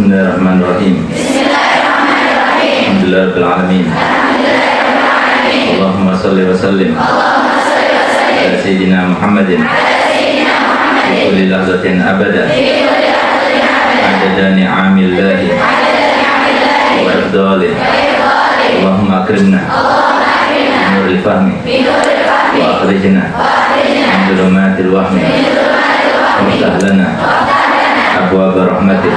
Bismillahirrahmanirrahim. Alhamdulillahirrahmanirrahim. Allahumma salli wa sallim ala Sayyidina Muhammadin fi kulli lahzatin abada adada ni'amillahi wa ifdalih. Allahumma akrimna bi nuril fahmi wa akhrijna min dhulumatil wahmi waftah lana abwaab rahmatik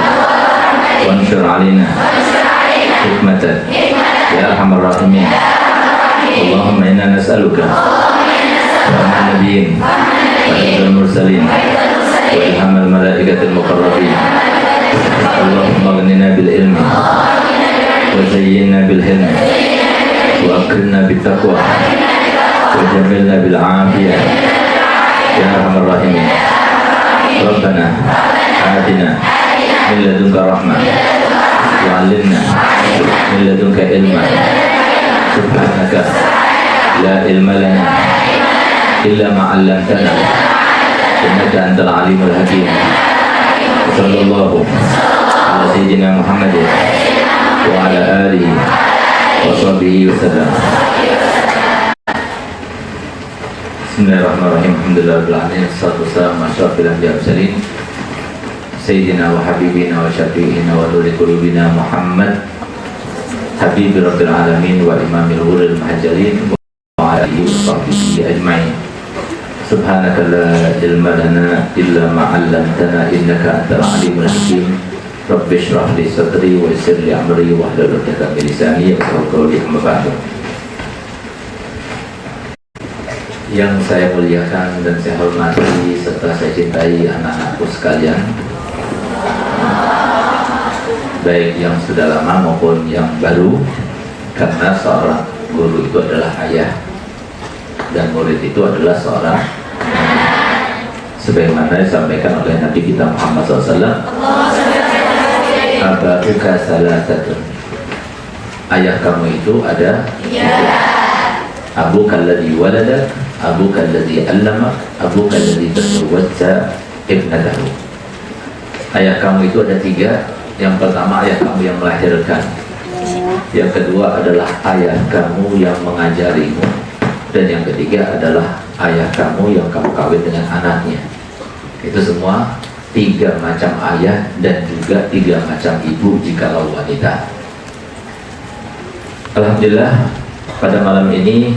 wanshur alina hikmatan ya arhamar rahimin. Allahumma inna nas'aluka rahman nabiyyin wa hifdzal mursalin wa ilhamal malaikatil muqarrabin. Allahumma aghnina bil ilmi wa zayyinna bil hilmi wa akrimna bit taqwa wa jamilna bil afiyah ya arhamar rahimin. Rabbana atina min ladunka rahmah wa 'allimna min ladunka ilma. Subhanaka la ilma lana illa ma 'allamtana innaka antal alimul hakim. Sallallahu ala sayyidina Muhammadin wa ala alihi wa sahbihi wasallam. Bismillahirrahmanirrahim. Alhamdulillahirabbil alamin. Wassalatu wassalamu ala asyrafil anbiya'i wal mursalin sayyidina wa habibina wa syafi'ina wa nuri qulubina Muhammad habibi rabbil alamin wa imamil ghurril muhajjalin wa ala alihi wa sahbihi ajma'in. Subhanaka la ilma lana illa ma 'allamtana innaka antal alimul hakim. Rabbi shrah li sadri wa yassir li amri wa hlul 'uqdatam min lisani yafqahu qawli. Amma ba'du. Yang saya muliakan dan saya hormati serta saya cintai anak-anakku sekalian, baik yang sudah lama maupun yang baru, karena seorang guru itu adalah ayah dan murid itu adalah seorang, sebagaimana disampaikan oleh Nabi kita Muhammad SAW, ababuka salasatun, ayah kamu itu ada abuka alladhi waladak, abuka alladhi allamak, abuka alladhi tazawwajta ibnatahu. Ayah kamu itu ada tiga. Yang pertama ayah kamu yang melahirkan, yang kedua adalah ayah kamu yang mengajarimu, dan yang ketiga adalah ayah kamu yang kamu kawin dengan anaknya. Itu semua tiga macam ayah dan juga tiga macam ibu jikalau wanita. Alhamdulillah, pada malam ini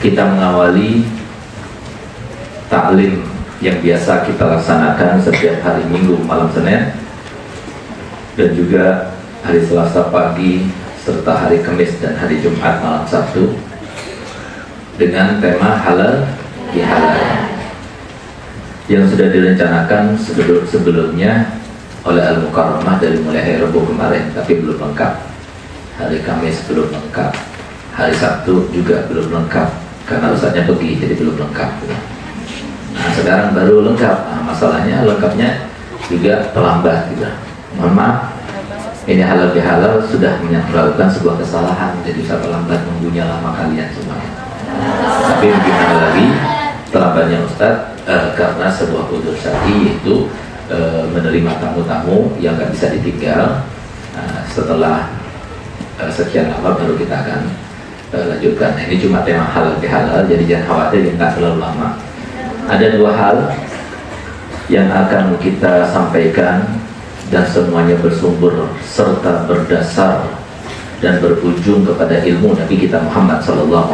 kita mengawali taklim yang biasa kita laksanakan setiap hari Minggu malam Senin dan juga hari Selasa pagi serta hari Kamis dan hari Jumat malam Sabtu dengan tema halal bihalal yang sudah direncanakan sebelumnya oleh Al-Mukarramah dari mulai hari Rabu kemarin, tapi belum lengkap. Hari Kamis belum lengkap, hari Sabtu juga belum lengkap karena ustadznya pergi, jadi belum lengkap. Nah, sekarang baru lengkap. Nah, masalahnya lengkapnya juga terlambat gitu. Mohon maaf, ini halal bihalal sudah melakukan sebuah kesalahan, jadi saya terlambat nunggunya lama kalian semuanya. Tapi bagaimana lagi terlambatnya Ustadz karena sebuah udzur syar'i, yaitu menerima tamu-tamu yang nggak bisa ditinggal. Setelah sekian lama baru kita akan lanjutkan. Ini cuma tema halal bihalal, jadi jangan khawatir, nggak terlalu lama. Ada dua hal yang akan kita sampaikan dan semuanya bersumber serta berdasar dan berujung kepada ilmu Nabi kita Muhammad SAW.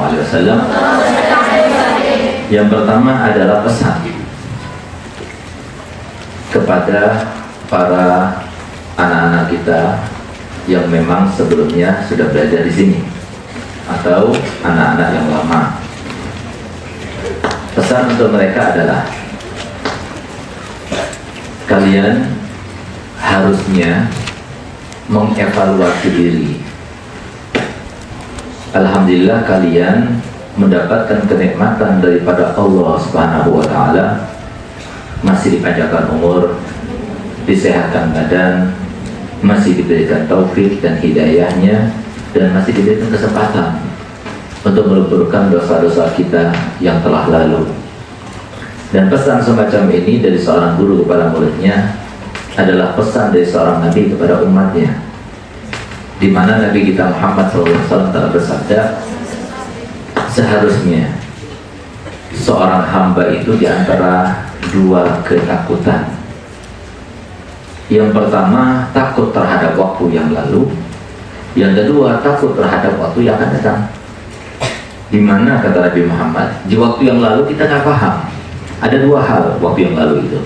Yang pertama adalah pesan kepada para anak-anak kita yang memang sebelumnya sudah belajar di sini atau anak-anak yang lama. Pesan untuk mereka adalah kalian harusnya mengevaluasi diri. Alhamdulillah kalian mendapatkan kenikmatan daripada Allah Subhanahu wa taala, masih dipanjangkan umur, disehatkan badan, masih diberikan taufik dan hidayahnya, dan masih diberikan kesempatan untuk meluputkan dosa-dosa kita yang telah lalu. Dan pesan semacam ini dari seorang guru kepada muridnya adalah pesan dari seorang Nabi kepada umatnya, di mana Nabi kita Muhammad SAW telah bersabda, seharusnya seorang hamba itu diantara dua ketakutan. Yang pertama, takut terhadap waktu yang lalu. Yang kedua, takut terhadap waktu yang akan datang. Di mana kata Nabi Muhammad, di waktu yang lalu kita nggak paham. Ada dua hal waktu yang lalu itu.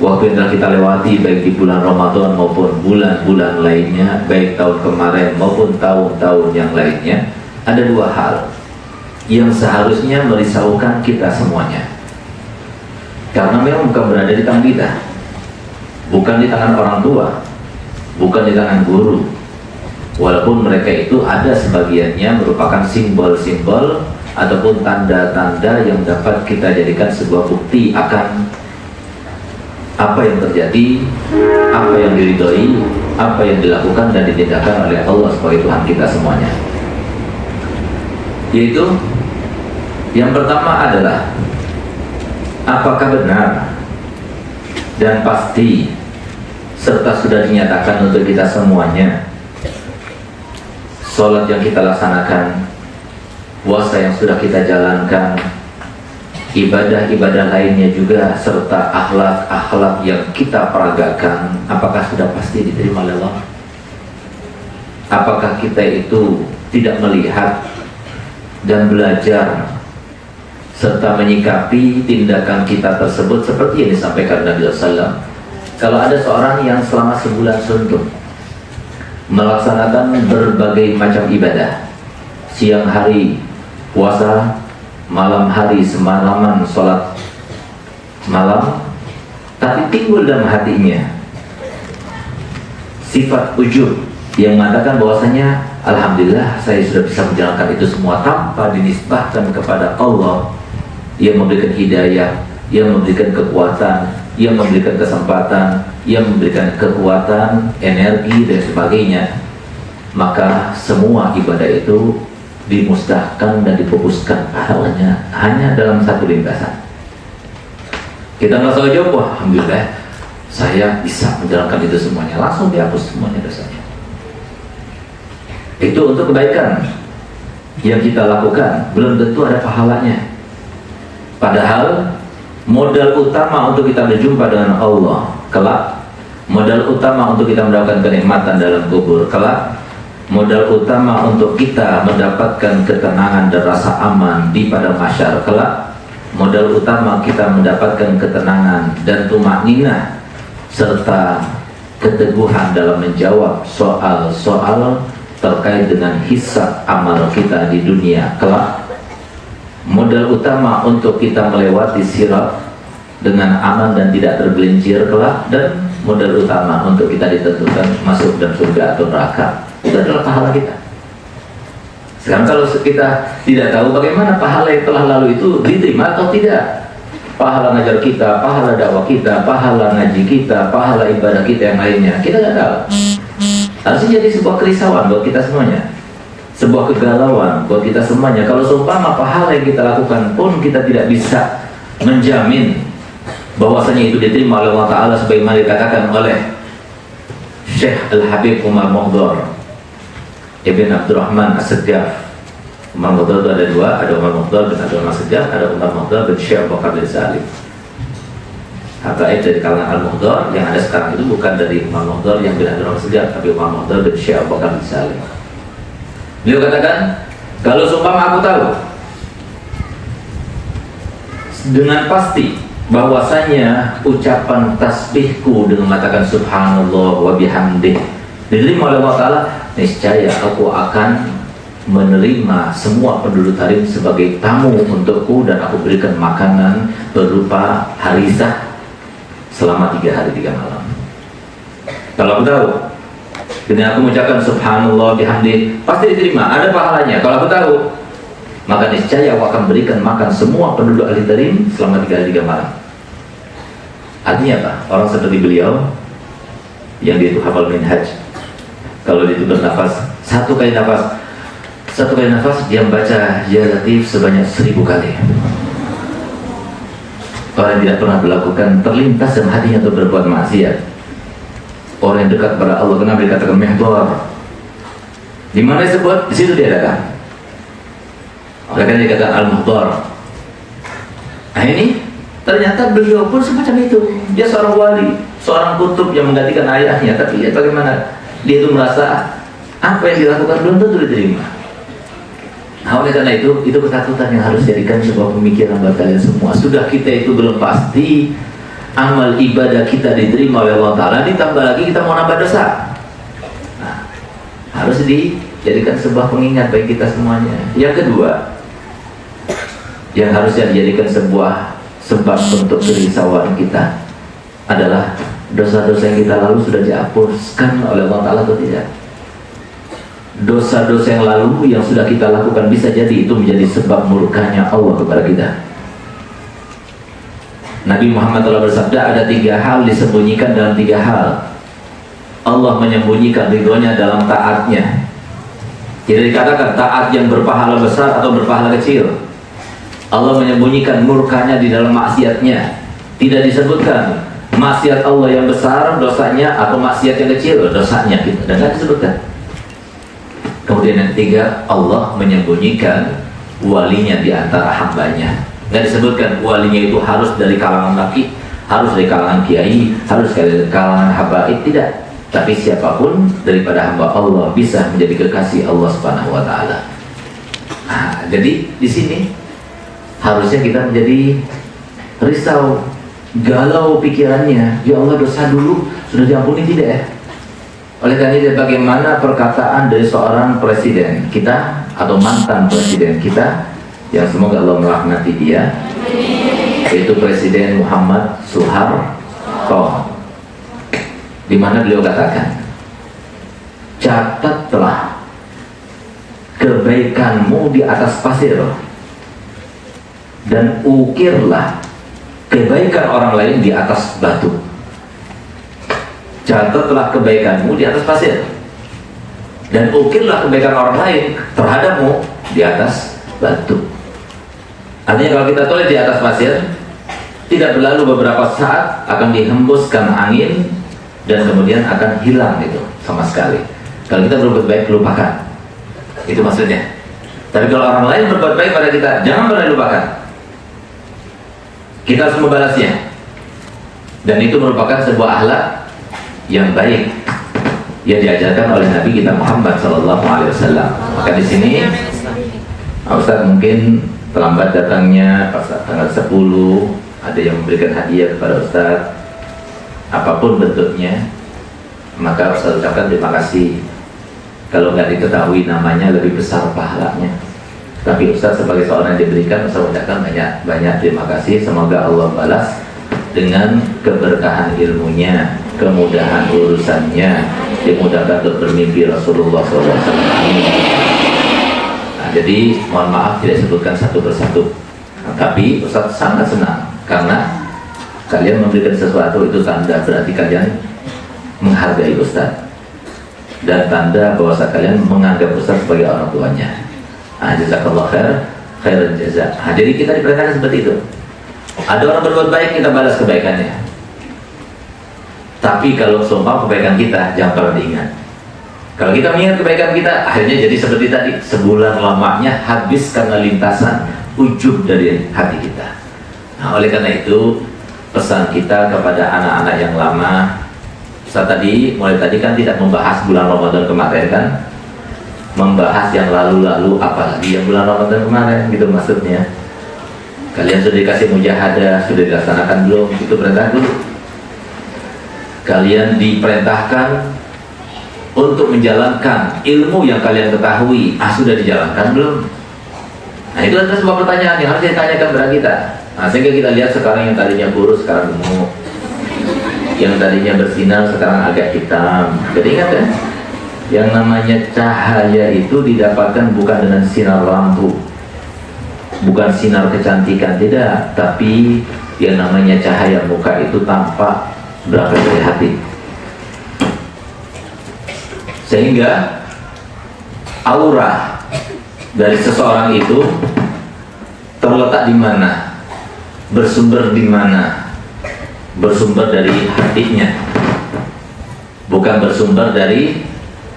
Waktu yang telah kita lewati, baik di bulan Ramadan maupun bulan-bulan lainnya, baik tahun kemarin maupun tahun-tahun yang lainnya, ada dua hal yang seharusnya merisaukan kita semuanya. Karena memang bukan berada di tangan kita, bukan di tangan orang tua, bukan di tangan guru. Walaupun mereka itu ada sebagiannya merupakan simbol-simbol ataupun tanda-tanda yang dapat kita jadikan sebuah bukti akan apa yang terjadi, apa yang diridhoi, apa yang dilakukan dan ditindakan oleh Allah sebagai Tuhan kita semuanya. Yaitu yang pertama adalah, apakah benar dan pasti serta sudah dinyatakan untuk kita semuanya, sholat yang kita laksanakan, puasa yang sudah kita jalankan, ibadah-ibadah lainnya juga, serta akhlak-akhlak yang kita peragakan, apakah sudah pasti diterima oleh Allah? Apakah kita itu tidak melihat dan belajar serta menyikapi tindakan kita tersebut seperti yang disampaikan Nabi SAW? Kalau ada seorang yang selama sebulan suntuk melaksanakan berbagai macam ibadah, siang hari puasa, malam hari semalaman sholat malam, tapi timbul dalam hatinya sifat ujub yang mengatakan bahwasanya alhamdulillah saya sudah bisa menjalankan itu semua tanpa dinisbahkan kepada Allah yang memberikan hidayah, yang memberikan kekuatan, yang memberikan kesempatan, yang memberikan kekuatan, energi dan sebagainya. Maka semua ibadah itu dimusnahkan dan dipupuskan pahalanya hanya dalam satu lintasan. Kita merasa jawab, wah alhamdulillah saya bisa menjalankan itu semuanya, langsung dihapus semuanya dosanya. Itu untuk kebaikan yang kita lakukan, belum tentu ada pahalanya. Padahal modal utama untuk kita berjumpa dengan Allah kelak, modal utama untuk kita mendapatkan kenikmatan dalam kubur kelak, modal utama untuk kita mendapatkan ketenangan dan rasa aman di padang mahsyar kelak, modal utama kita mendapatkan ketenangan dan tumakninah serta keteguhan dalam menjawab soal-soal terkait dengan hisab amal kita di dunia kelak, modal utama untuk kita melewati sirat dengan aman dan tidak tergelincir kelak, dan modal utama untuk kita ditentukan masuk dan surga atau neraka. Itu adalah pahala kita. Sekarang kalau kita tidak tahu bagaimana pahala yang telah lalu itu diterima atau tidak, pahala ngajar kita, pahala dakwah kita, pahala ngaji kita, pahala ibadah kita yang lainnya, kita tidak tahu. Harusnya jadi sebuah kerisauan buat kita semuanya, sebuah kegalauan buat kita semuanya. Kalau seumpama pahala yang kita lakukan pun kita tidak bisa menjamin bahwasanya itu diterima oleh Allah Ta'ala, sebagaimana dikatakan oleh Syekh Al-Habib Umar Mukhdar Ibn Abdurrahman As-Segaf. Umar Mukhdar itu ada dua, ada Umar Mukhdar bin Abdurrahman As-Segaf, ada Umar Mukhdar bin Syekh Abu Bakar bin Salim. Habaib dari kalangan Al-Mukhdar yang ada sekarang itu bukan dari Umar Mukhdar yang bin Abdurrahman As-Segaf, tapi Umar Mukhdar bin Syekh Abu Bakar bin Salim. Beliau katakan, kalau seumpama aku tahu dengan pasti bahwasanya ucapan tasbihku dengan mengatakan subhanallah wa bihamdih diterima oleh Allah Ta'ala, niscaya aku akan menerima semua penduduk Tarim sebagai tamu untukku, dan aku berikan makanan berupa harizah selama 3 hari 3 malam. Kalau aku tahu dengan aku mengucapkan subhanallah bihamdih pasti diterima, ada pahalanya. Kalau aku tahu, maka niscaya aku akan berikan makan semua penduduk ahli Tarim selama 3 hari 3 malam. Artinya apa? Orang seperti beliau yang dia itu hafal minhaj, kalau dia itu bernafas, satu kali nafas dia membaca ya latif sebanyak 1000 kali. Orang yang tidak pernah melakukan terlintas dalam hatinya untuk berbuat maksiat, Orang yang dekat kepada Allah, kenapa dikatakan mihdhar? Di mana disebut? Di situ dia datang. Oleh karena dikatakan al-muhdhar. Nah ini ternyata beliau pun semacam itu. Dia seorang wali, seorang kutub yang menggantikan ayahnya. Tapi lihat bagaimana dia itu merasa apa yang dilakukan belum tentu diterima. Nah oleh karena itu ketakutan yang harus jadikan sebuah pemikiran buat kalian semua. Sudah kita itu belum pasti amal ibadah kita diterima oleh Allah Ta'ala, ditambah lagi kita mau nambah dosa. Nah, harus dijadikan sebuah pengingat bagi kita semuanya. Yang kedua, yang harusnya dijadikan sebuah sebab untuk kerisauan kita adalah dosa-dosa yang kita lalu sudah dihapuskan oleh Allah Ta'ala atau tidak. Dosa-dosa yang lalu yang sudah kita lakukan bisa jadi itu menjadi sebab murkanya Allah kepada kita. Nabi Muhammad telah bersabda, ada 3 hal disembunyikan dalam 3 hal. Allah menyembunyikan ridhonya dalam taatnya. Tidak dikatakan taat yang berpahala besar atau berpahala kecil. Allah menyembunyikan murkanya di dalam maksiatnya. Tidak disebutkan maksiat Allah yang besar dosanya atau maksiat yang kecil dosanya, dan tidak disebutkan. Kemudian yang ketiga, Allah menyembunyikan walinya di antara hambanya. Nggak disebutkan walinya itu harus dari kalangan laki, harus dari kalangan kiai, harus dari kalangan habaib, tidak. Tapi siapapun daripada hamba Allah bisa menjadi kekasih Allah Subhanahu wa Ta'ala. Nah, jadi di sini harusnya kita menjadi risau, galau pikirannya. Ya Allah, dosa dulu sudah diampuni tidak ya? Oleh karena itu, bagaimana perkataan dari seorang presiden kita atau mantan presiden kita yang semoga Allah melaknati dia, yaitu Presiden Muhammad Soeharto, di mana beliau katakan, catatlah kebaikanmu di atas pasir dan ukirlah kebaikan orang lain di atas batu. Catatlah kebaikanmu di atas pasir dan ukirlah kebaikan orang lain terhadapmu di atas batu. Artinya kalau kita tulis di atas pasir, tidak berlalu beberapa saat akan dihembuskan angin dan kemudian akan hilang itu sama sekali. Kalau kita berbuat baik, lupakan. Itu maksudnya. Tapi kalau orang lain berbuat baik pada kita, jangan pernah lupakan. Kita harus membalasnya. Dan itu merupakan sebuah akhlak yang baik yang diajarkan oleh Nabi kita Muhammad SAW. Maka di sini Ustaz mungkin terlambat datangnya pas tanggal 10, ada yang memberikan hadiah kepada Ustaz apapun bentuknya, maka Ustaz ucapkan terima kasih. Kalau nggak diketahui namanya lebih besar pahalanya. Tapi Ustaz sebagai seorang yang diberikan, Ustaz ucapkan banyak terima kasih. Semoga Allah balas dengan keberkahan ilmunya, kemudahan urusannya, dimudahkan untuk bermimpi Rasulullah SAW. Nah, jadi mohon maaf tidak sebutkan satu persatu. Nah, tapi Ustaz sangat senang karena kalian memberikan sesuatu, itu tanda berarti kalian menghargai Ustaz dan tanda bahwa kalian menganggap Ustaz sebagai orang tuanya. Nah, jazakallah khairan jazak. Nah, jadi kita diperintahkan seperti itu. Ada orang berbuat baik, kita balas kebaikannya. Tapi kalau sumpah kebaikan kita, jangan pernah diingat. Kalau kita mengingat kebaikan kita, akhirnya jadi seperti tadi, sebulan lamanya habis karena lintasan ujub dari hati kita. Nah, oleh karena itu pesan kita kepada anak-anak yang lama, mulai tadi kan tidak membahas bulan Ramadan kemarin kan, membahas yang lalu-lalu, apalagi yang bulan Ramadan kemarin, gitu maksudnya. Kalian sudah dikasih mujahadah, sudah dilaksanakan belum? Itu perintah dulu. Kalian diperintahkan untuk menjalankan ilmu yang kalian ketahui, sudah dijalankan belum? Nah, itu adalah sebuah pertanyaan yang harus ditanyakan kepada kita. Nah, sehingga kita lihat sekarang yang tadinya kurus sekarang gemuk, yang tadinya bersinar sekarang agak hitam. Jadi ingat ya, yang namanya cahaya itu didapatkan bukan dengan sinar lampu, bukan sinar kecantikan, tidak, tapi yang namanya cahaya muka itu tampak berasal dari hati. Sehingga aura dari seseorang itu terletak di mana, bersumber di mana? Bersumber dari hatinya, bukan bersumber dari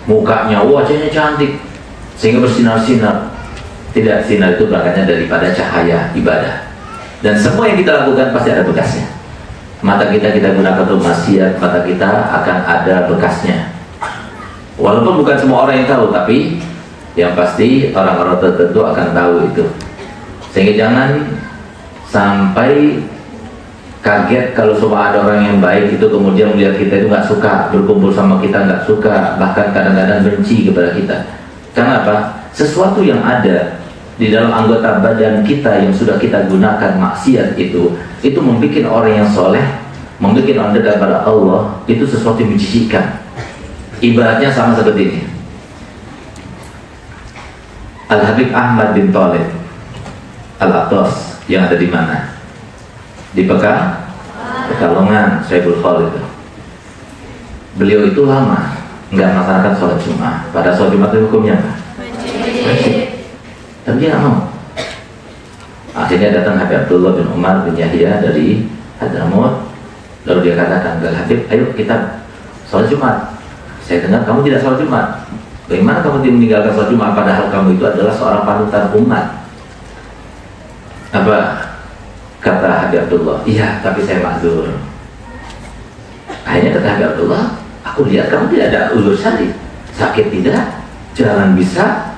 mukanya, wajahnya cantik sehingga bersinar-sinar. Tidak, sinar itu berangkatnya daripada cahaya ibadah. Dan semua yang kita lakukan pasti ada bekasnya. Mata kita gunakan untuk maksiat, mata kita akan ada bekasnya. Walaupun bukan semua orang yang tahu, tapi yang pasti orang-orang tertentu akan tahu itu. Sehingga jangan sampai kaget kalau semua ada orang yang baik itu kemudian melihat kita itu nggak suka, berkumpul sama kita nggak suka, bahkan kadang-kadang benci kepada kita. Karena apa? Sesuatu yang ada di dalam anggota badan kita yang sudah kita gunakan maksiat itu membuat orang yang soleh, membuat orang dekat pada Allah itu sesuatu yang menjijikkan. Ibaratnya sama seperti ini. Al-Habib Ahmad bin Thalib Al-Aqtas yang ada di mana? Di Pekalongan, Syekhul Khalid. Beliau itu lama nggak melaksanakan sholat Jumat. Pada sholat Jumat itu hukumnya apa? Wajib. Tapi dia nggak mau. Akhirnya datang Habib Abdullah bin Umar bin Yahya dari Hadramaut. Lalu dia katakan, "Gal Habib, ayo kita sholat Jumat. Saya dengar kamu tidak sholat Jumat. Bagaimana kamu meninggalkan sholat Jumat padahal kamu itu adalah seorang panutan umat?" Apa kata Habib Abdullah? "Iya, tapi saya mazur." Akhirnya kata Habib Abdullah, "Aku lihat kamu tidak ada uzur syar'i. Sakit tidak, jalan bisa,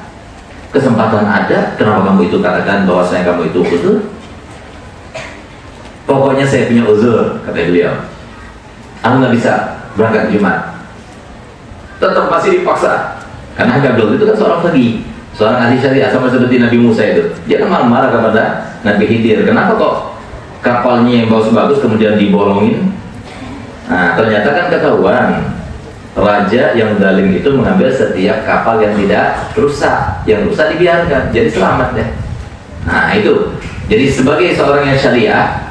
kesempatan ada. Kenapa kamu itu katakan bahwasanya kamu itu uzur?" "Pokoknya saya punya uzur," kata beliau. "Aku nggak bisa berangkat Jumat." Tetap masih dipaksa. Karena Habib Abdullah itu kan seorang faqih, seorang ahli syariah, sama seperti Nabi Musa itu. Dia kan marah-marah kepada Nabi Khidir. Kenapa kok kapalnya yang bagus-bagus kemudian dibolongin? Nah, ternyata kan ketahuan raja yang zalim itu mengambil setiap kapal yang tidak rusak, yang rusak dibiarkan, jadi selamat deh. Nah itu, jadi sebagai seorang yang syariah,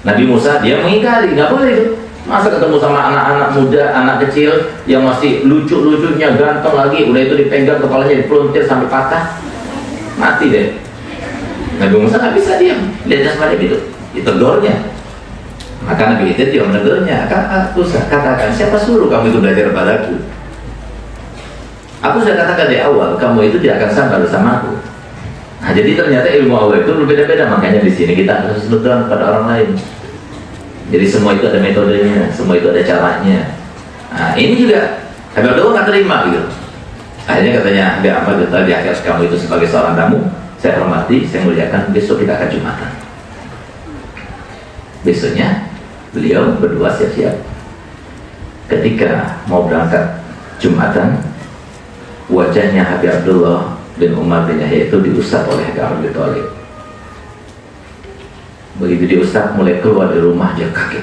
Nabi Musa dia mengingkari, nggak boleh itu. Masa ketemu sama anak-anak muda, anak kecil yang masih lucu-lucunya, ganteng lagi, udah itu dipegang kepalanya dipeluntir sampai patah, mati deh. Nabi Musa nggak bisa diam, lihatnya semacam itu, ditegurnya. Maka Nabi itu dia menegurnya, katakan, siapa suruh kamu itu belajar padaku? Aku sudah katakan di awal, kamu itu tidak akan sampai bersamaku. Nah, jadi ternyata ilmu Allah itu berbeda-beda, makanya di sini kita harus berdoa pada orang lain. Jadi semua itu ada metodenya, semua itu ada caranya. Nah, ini juga Habib Abdullah nggak terima gitu. Akhirnya katanya, Habib Abdullah di akhir kamu itu sebagai seorang tamu, saya hormati, saya muliakan, besok kita akan Jumatan. Besoknya beliau berdua siap-siap. Ketika mau berangkat Jumatan, wajahnya Habib Abdullah bin Umar bin Yahya itu diusap oleh Habib Abi Thalib. Begitu diusap, mulai keluar dari rumah, dia kaget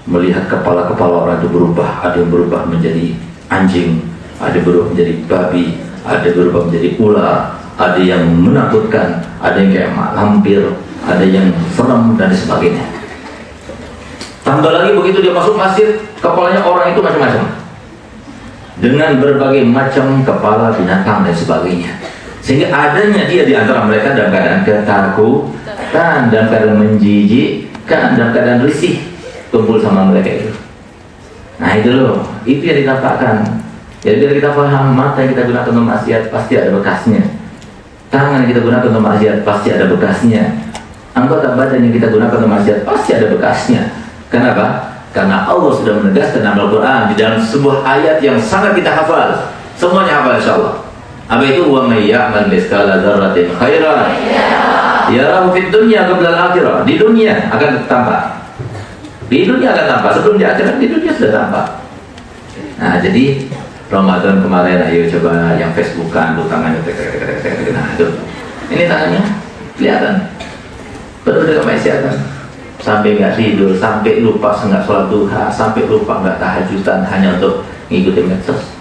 melihat kepala-kepala orang itu berubah. Ada yang berubah menjadi anjing, ada yang berubah menjadi babi, ada yang berubah menjadi ular, ada yang menakutkan, ada yang kayak lampir, ada yang serem dan sebagainya. Tambah lagi begitu dia masuk masjid, kepalanya orang itu macam-macam, dengan berbagai macam kepala binatang dan sebagainya. Sehingga adanya dia di antara mereka dalam keadaan ketakutan, dalam keadaan menjijikkan, dalam keadaan risih, kumpul sama mereka itu. Nah itu loh, itu yang ditampakkan. Jadi biar kita paham, mata yang kita gunakan untuk maksiat pasti ada bekasnya. Tangan yang kita gunakan untuk maksiat pasti ada bekasnya. Anggota badan yang kita gunakan untuk maksiat pasti ada bekasnya. Kenapa? Karena Allah sudah menegaskan dalam Al-Quran di dalam sebuah ayat yang sangat kita hafal. Semuanya hafal insyaallah. Apa itu? Wa may ya'mal mithqala dzarratin khairan yarahu fid dunya qabla al-akhirah. Di dunia akan tampak. Di dunia akan tampak, sebelum di akhirat di dunia sudah tampak. Nah, jadi Ramadan kemarin ayo coba yang Facebookan tuh tangannya nah itu. Ini tangannya kelihatan. Benar-benar kemaksiatan. Sampai nggak tidur, sampai lupa nggak sholat duha, sampai lupa nggak tahajudan hanya untuk ngikutin medsos,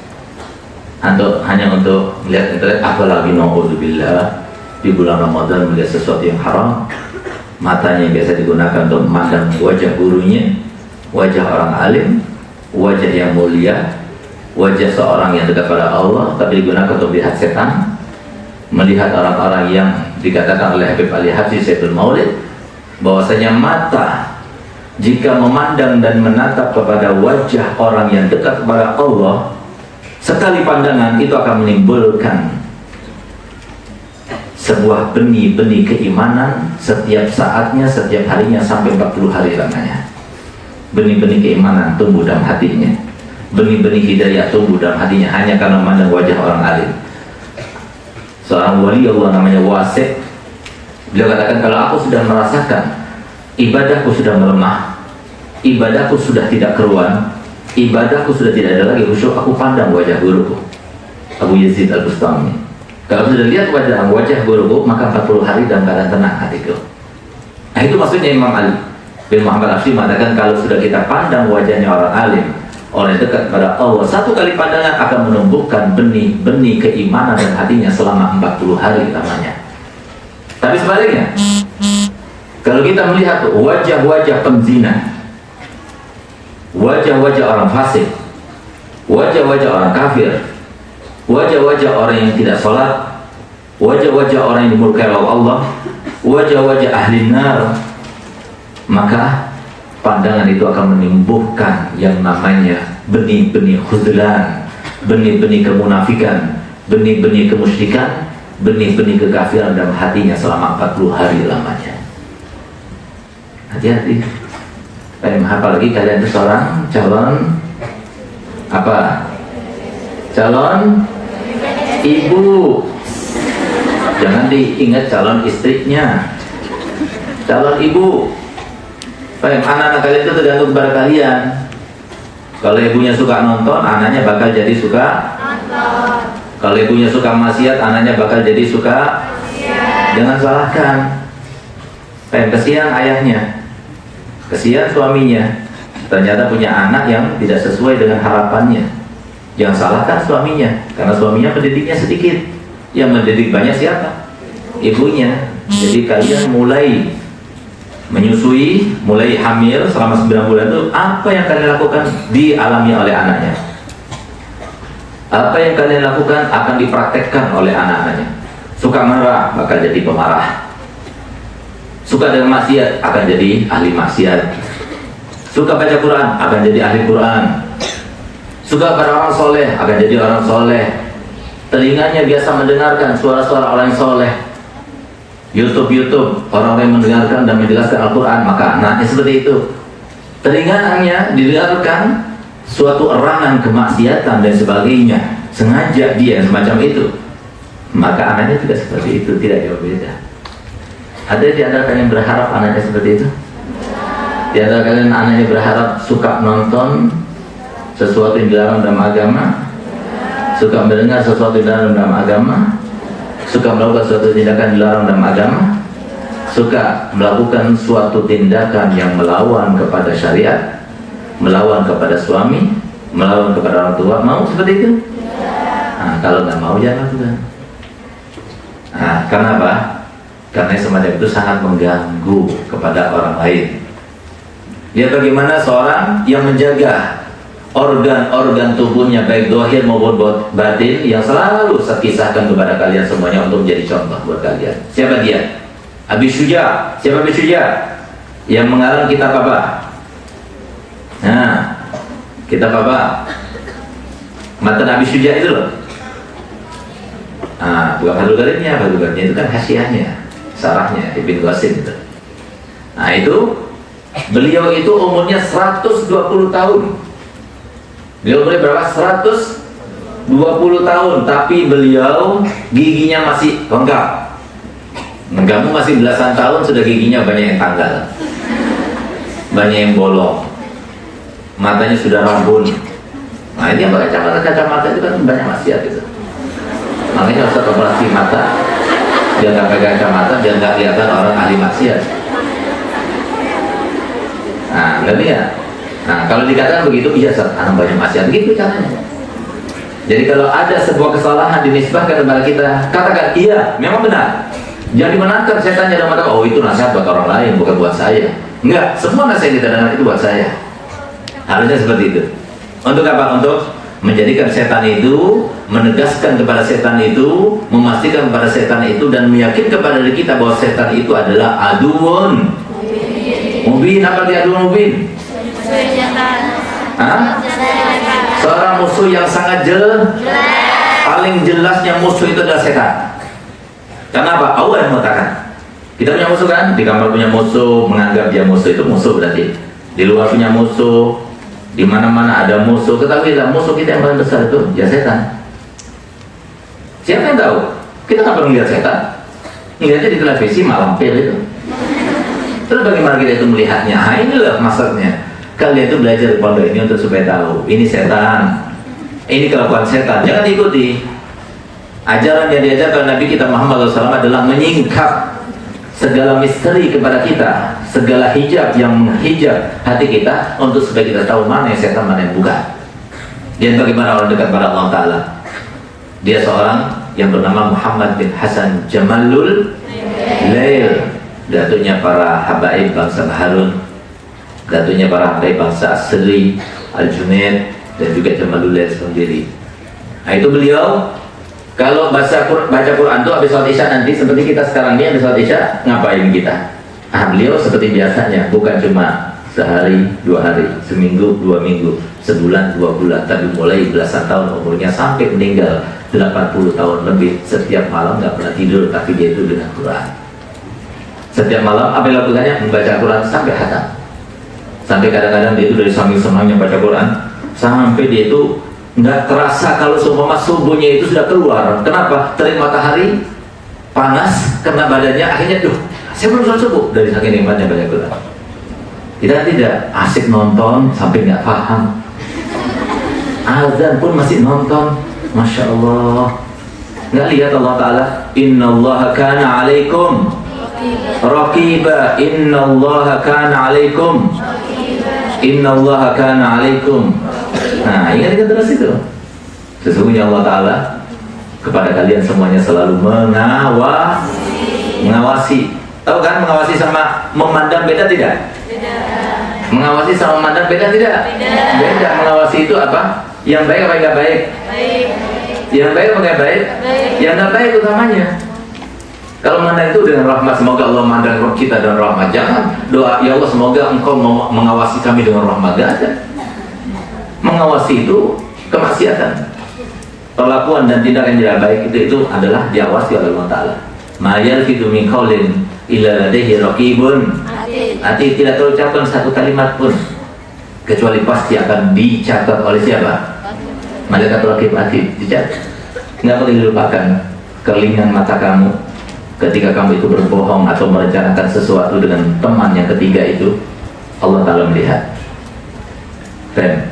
hanya untuk melihat internet. Apalagi na'udzubillah di bulan Ramadan melihat sesuatu yang haram. Matanya yang biasa digunakan untuk memandang wajah gurunya, wajah orang alim, wajah yang mulia, wajah seorang yang dekat pada Allah, tapi digunakan untuk melihat setan, melihat orang-orang yang dikatakan oleh Habib Ali Habsyi Sayyidul Maulid bahwasanya mata jika memandang dan menatap kepada wajah orang yang dekat kepada Allah, sekali pandangan itu akan menimbulkan sebuah benih-benih keimanan setiap saatnya, setiap harinya, sampai 40 hari lamanya. Benih-benih keimanan tumbuh dalam hatinya, benih-benih hidayah tumbuh dalam hatinya hanya karena memandang wajah orang alim. Seorang wali Allah namanya Wasi', beliau katakan, kalau aku sudah merasakan ibadahku sudah melemah, ibadahku sudah tidak keruan, ibadahku sudah tidak ada lagi khusyuk, aku pandang wajah guruku Abu Yazid Al-Bustami. Kalau sudah lihat wajah guruku, maka 40 hari dalam keadaan tenang hatiku. Nah, itu maksudnya Imam Ali bin Muhammad Al-Ash'ari mengatakan, kalau sudah kita pandang wajahnya orang alim, orang dekat kepada Allah, satu kali pandangan akan menumbuhkan benih-benih keimanan dan hatinya selama 40 hari lamanya. Tapi sebaliknya, kalau kita melihat wajah-wajah penzina, wajah-wajah orang fasik, wajah-wajah orang kafir, wajah-wajah orang yang tidak sholat, wajah-wajah orang yang dimurkai oleh Allah, wajah-wajah ahli nar, maka pandangan itu akan menumbuhkan yang namanya benih-benih khuzlan, benih-benih kemunafikan, benih-benih kemusyrikan, benih-benih kekafiran dalam hatinya selama 40 hari lamanya. Hati-hati. Apalagi kalian itu seorang calon apa? Calon ibu. Jangan diingat calon istrinya, calon ibu. Anak-anak kalian itu tergantung kepada kalian. Kalau ibunya suka nonton, anaknya bakal jadi suka nonton. Kalau ibunya suka maksiat, anaknya bakal jadi suka maksiat. Jangan salahkan. Kesian ayahnya, kesian suaminya, ternyata punya anak yang tidak sesuai dengan harapannya. Jangan salahkan suaminya, karena suaminya pendidiknya sedikit. Yang mendidik banyak siapa? Ibunya. Jadi kalian mulai menyusui, mulai hamil selama 9 bulan itu, apa yang kalian lakukan dialami oleh anaknya. Apa yang kalian lakukan akan dipraktekkan oleh anak-anaknya. Suka marah, bakal jadi pemarah. Suka dengan maksiat, akan jadi ahli maksiat. Suka baca Quran, akan jadi ahli Quran. Suka pada orang soleh, akan jadi orang soleh. Telinganya biasa mendengarkan suara-suara orang yang soleh. YouTube orang yang mendengarkan dan menjelaskan Al-Quran, maka anaknya seperti itu. Telinganya didengarkan suatu erangan kemaksiatan dan sebagainya, sengaja dia semacam itu, maka anaknya tidak seperti itu, tidak jauh beda. Ada di antara kalian berharap anaknya seperti itu? Di antara kalian anaknya berharap suka nonton sesuatu yang dilarang dalam agama, suka mendengar sesuatu yang dilarang dalam agama, suka melakukan suatu tindakan dilarang dalam agama, suka melakukan suatu tindakan yang melawan kepada syariat, melawan kepada suami, melawan kepada orang tua, mau seperti itu? Nah, kalau nggak mau jangan lakukan. Nah, karena apa? Karena semacam itu sangat mengganggu kepada orang lain. Lihat bagaimana seorang yang menjaga organ-organ tubuhnya baik zahir maupun batin, yang selalu saya kisahkan kepada kalian semuanya untuk menjadi contoh buat kalian. Siapa dia? Abi Syuja. Siapa Abi Syuja? Yang mengarang kitab apa? Nah, kitab apa? Matan Abi Syuja itu loh. Nah, bukan Fathul Qaribnya, Fathul Qaribnya itu kan hasiahnya, sarahnya Ibn Qasim itu. Nah itu, beliau itu umurnya 120 tahun. Beliau umurnya berapa? 120 tahun, tapi beliau giginya masih lengkap. Kamu masih belasan tahun sudah giginya banyak yang tanggal, banyak yang bolong, matanya sudah rabun. Nah ini yang pakai kacamata itu kan banyak maksiat gitu. Makanya harus operasi mata, biar nggak pakai kacamata, biar nggak kelihatan orang ahli maksiat. Nah, ngerti ya? Nah, kalau dikatakan begitu, iya, anak banyak maksiat, gitu caranya. Jadi kalau ada sebuah kesalahan dinisbahkan kepada kita, katakan iya, memang benar. Jangan dimenangkan setannya dalam mata, oh itu nasihat buat orang lain, bukan buat saya. Enggak, semua nasihat kita dengar itu buat saya. Harusnya seperti itu. Untuk apa? Untuk menjadikan setan itu, menegaskan kepada setan itu, memastikan kepada setan itu, dan meyakinkan kepada diri kita bahwa setan itu adalah aduun Mubin apa dia dulu mubin? Hah? Seorang musuh yang sangat jelas. Paling jelasnya musuh itu adalah setan. Kenapa? Allah yang mengatakan. Kita punya musuh kan? Di kamar punya musuh, menganggap dia musuh itu musuh berarti. Di luar punya musuh, di mana-mana ada musuh. Ketahuilah musuh kita yang paling besar itu ya setan. Siapa yang tahu? Kita nggak perlu lihat setan. Lihatnya di televisi malampir itu. Terus bagaimana kita itu melihatnya? Nah, inilah maksudnya. Kalian itu belajar di pondok ini untuk supaya tahu ini setan, ini kelakuan setan. Jangan diikuti. Ajaran yang diajarkan Nabi kita Muhammad SAW adalah menyingkap segala misteri kepada kita, segala hijab yang menghijab hati kita untuk supaya kita tahu mana yang setan, mana yang bukan. Dan bagaimana orang dekat pada Allah Ta'ala. Dia seorang yang bernama Muhammad bin Hasan Jamalul Lail, datuknya para habaib bangsa Harun, datuknya para habaib bangsa Asri, Al-Junaid, dan juga Jamalul Lail sendiri. Nah itu beliau kalau baca Quran itu habis sholat isya nanti seperti kita sekarang ini habis sholat isya ngapain kita? Beliau seperti biasanya, bukan cuma sehari, 2 hari, seminggu, 2 minggu, sebulan, 2 bulan, tapi mulai belasan tahun umurnya sampai meninggal 80 tahun lebih, setiap malam nggak pernah tidur, tapi dia itu dengan Quran. Setiap malam apa yang lakukannya? Membaca Quran sampai khatam. Sampai kadang-kadang dia itu dari saking senangnya baca Quran, sampai dia itu nggak terasa kalau seumpama subuhnya itu sudah keluar. Kenapa? Terik matahari, panas, karena badannya akhirnya saya belum sholat subuh dari saking nikmatnya baca Quran. Kita tidak asik nonton sampai nggak paham. Azan pun masih nonton. Masya Allah. Nggak lihat Allah Ta'ala, innallaha kana alaikum raqiba, innallaha kana alaikum, innallaha kana alaikum. Nah, ingat terus itu. Sesungguhnya Allah Ta'ala kepada kalian semuanya selalu mengawasi. Tahu kan mengawasi sama memandang beda tidak? Beda. Mengawasi sama memandang beda tidak? Beda. Mengawasi itu apa? Yang baik apa yang nggak baik? Baik. Yang baik apa nggak baik? Baik. Yang nggak baik utamanya. Kalau memandang itu dengan rahmat, semoga Allah memandang roh kita dengan rahmat. Jangan doa, ya Allah semoga Engkau mengawasi kami dengan rahmat. Gak ada. Mengawasi itu kemaksiatan. Perlakuan dan tindakan yang tidak baik itu adalah diawasi oleh Allah Ta'ala. Ma yalfidu min qaulin illa ladaihi raqibun atid. Tidak terucapkan satu kalimat pun kecuali pasti akan dicatat oleh siapa? Malaikat raqib atid. Dicatat. Nggak boleh dilupakan kelingan mata kamu ketika kamu itu berbohong atau merencanakan sesuatu dengan teman yang ketiga itu. Allah Ta'ala melihat.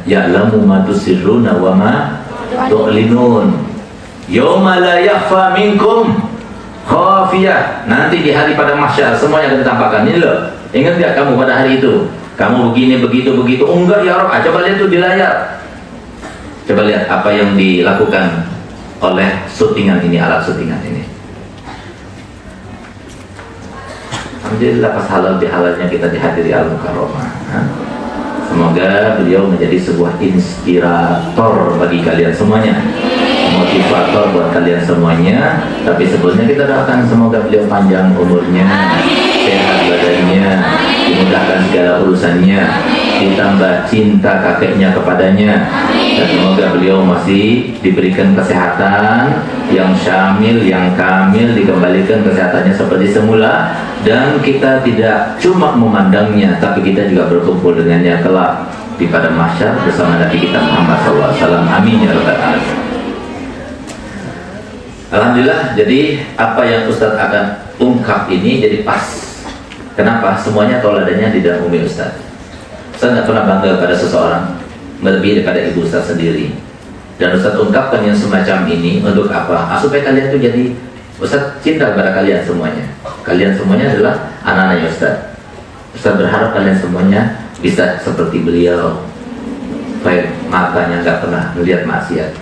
Ya'lamu ma tusirruna wa ma tu'linun. Yauma la yakhfa minkum khafiyah. Nanti di hari pada mahsyar semuanya akan ditampakkan. Ini loh. Ingat enggak kamu pada hari itu? Kamu begini, begitu. Enggak ya Rob. Coba lihat tuh di layar. Coba lihat apa yang dilakukan oleh syutingan ini, alat syutingan ini. Alhamdulillah pas halal bihalalnya kita dihadiri Al-Mukarramah. Semoga beliau menjadi sebuah inspirator bagi kalian semuanya, motivator buat kalian semuanya. Tapi sebelumnya kita doakan semoga beliau panjang umurnya, sehat badannya, dimudahkan segala urusannya, ditambah cinta kakeknya kepadanya, dan semoga beliau masih diberikan kesehatan yang syamil, yang kamil, dikembalikan kesehatannya seperti semula, dan kita tidak cuma memandangnya, tapi kita juga berkumpul dengannya kelak di pada mahsyar bersama Nabi kita Muhammad SAW. Amin ya rabbal alamin. Alhamdulillah, jadi apa yang Ustadz akan ungkap ini jadi pas. Kenapa? Semuanya toladannya di dalam umi Ustadz. Saya nggak pernah bangga pada seseorang melebihi daripada ibu Ustadz sendiri. Dan Ustadz ungkapkan yang semacam ini untuk apa? Supaya kalian tuh jadi Ustadz cinta kepada kalian semuanya. Kalian semuanya adalah anak-anaknya Ustadz. Ustadz berharap kalian semuanya bisa seperti beliau. Supaya matanya nggak pernah melihat maksiat,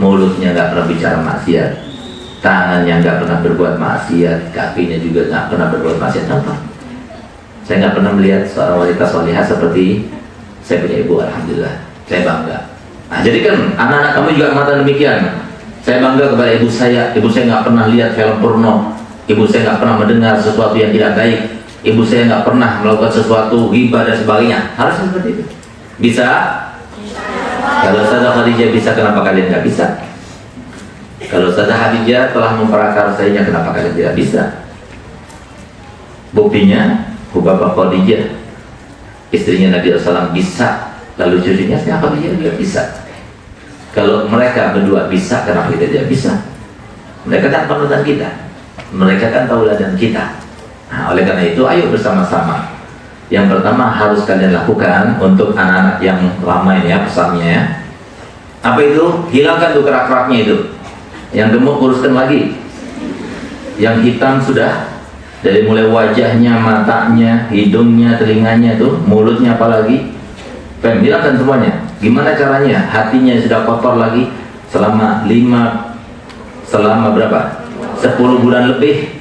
mulutnya nggak pernah bicara maksiat, tangannya nggak pernah berbuat maksiat, kakinya juga nggak pernah berbuat maksiat. Apa? Saya nggak pernah melihat seorang wanita solihah seperti saya punya ibu. Alhamdulillah, saya bangga. Nah, jadi kan anak-anak kamu juga mata demikian. Saya bangga kepada ibu saya. Ibu saya nggak pernah lihat film porno. Ibu saya nggak pernah mendengar sesuatu yang tidak baik. ibu saya nggak pernah melakukan sesuatu ghibah dan sebagainya. Harus seperti itu. Bisa? Kalau Ustazah Khadijah bisa, kenapa kalian nggak bisa? Kalau Ustazah Khadijah telah memprakarsainya, kenapa kalian tidak bisa? Buktinya, Hubabah Khadijah, istrinya Nabi SAW bisa, lalu cucunya Khadijah juga bisa. Kalau mereka berdua bisa, kenapa kita tidak bisa? Mereka kan panutan kita, mereka kan tauladan kita. Nah, oleh karena itu, ayo bersama-sama. Yang pertama harus kalian lakukan untuk anak-anak yang lama ini ya, pesannya ya. Apa itu? Hilangkan tuh kerak-keraknya itu. Yang gemuk kuruskan lagi. Yang hitam sudah, dari mulai wajahnya, matanya, hidungnya, telinganya tuh, mulutnya apalagi. Hilangkan semuanya. Gimana caranya? Hatinya sudah kotor lagi selama berapa? 10 bulan lebih.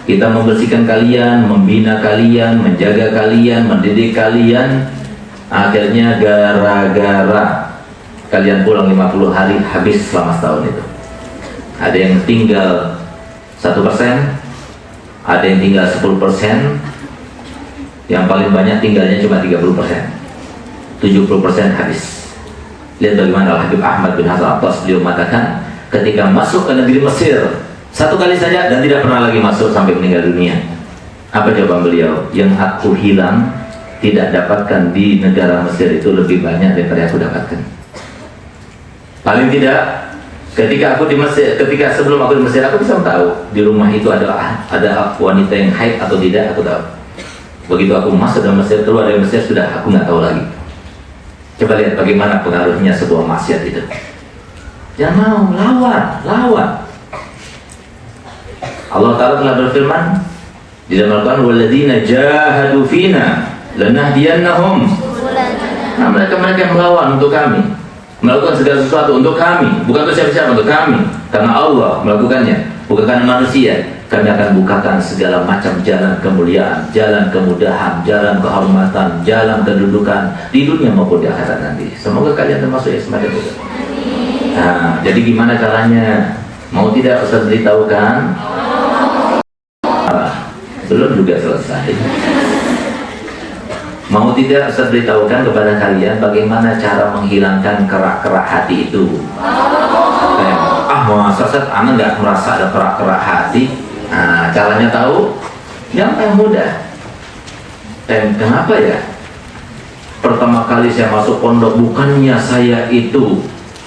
Kita membersihkan kalian, membina kalian, menjaga kalian, mendidik kalian. Akhirnya gara-gara kalian pulang 50 hari, habis selama setahun itu. Ada yang tinggal 1%, ada yang tinggal 10%, yang paling banyak tinggalnya cuma 30%. 70% habis. Lihat bagaimana Al-Habib Ahmad bin Hasan Al-Attas, beliau mengatakan ketika masuk ke negeri Mesir satu kali saja dan tidak pernah lagi masuk sampai meninggal dunia. Apa jawaban beliau? Yang aku hilang tidak dapatkan di negara Mesir itu lebih banyak daripada aku dapatkan. Paling tidak ketika aku di Mesir, ketika sebelum aku di Mesir, aku bisa tahu di rumah itu ada wanita yang haid atau tidak, aku tahu. Begitu aku masuk ke Mesir, keluar dari Mesir, sudah aku nggak tahu lagi. Coba lihat bagaimana pengaruhnya sebuah maksiat itu. Jangan mau, lawan. Allah Ta'ala telah berfirman di dalam Al-Quran, walladzina jahadu fina lanahdiyannahum. Nah, mereka yang melawan untuk kami, melakukan segala sesuatu untuk kami, bukan untuk siapa-siapa, untuk kami, karena Allah melakukannya, bukan karena manusia. Kami akan bukakan segala macam jalan kemuliaan, jalan kemudahan, jalan kehormatan, jalan kedudukan di dunia maupun di akhirat nanti. Semoga kalian termasuk yang semacam itu. Nah, jadi gimana caranya? Mau tidak Ustaz beritahukan? Belum juga selesai. Mau tidak Ustaz beritahukan kepada kalian bagaimana cara menghilangkan kerak-kerak hati itu? Masa Ustaz, Anda nggak merasa ada kerak-kerak hati? Nah, caranya tahu? Yang mudah. Dan kenapa ya? Pertama kali saya masuk pondok, bukannya saya itu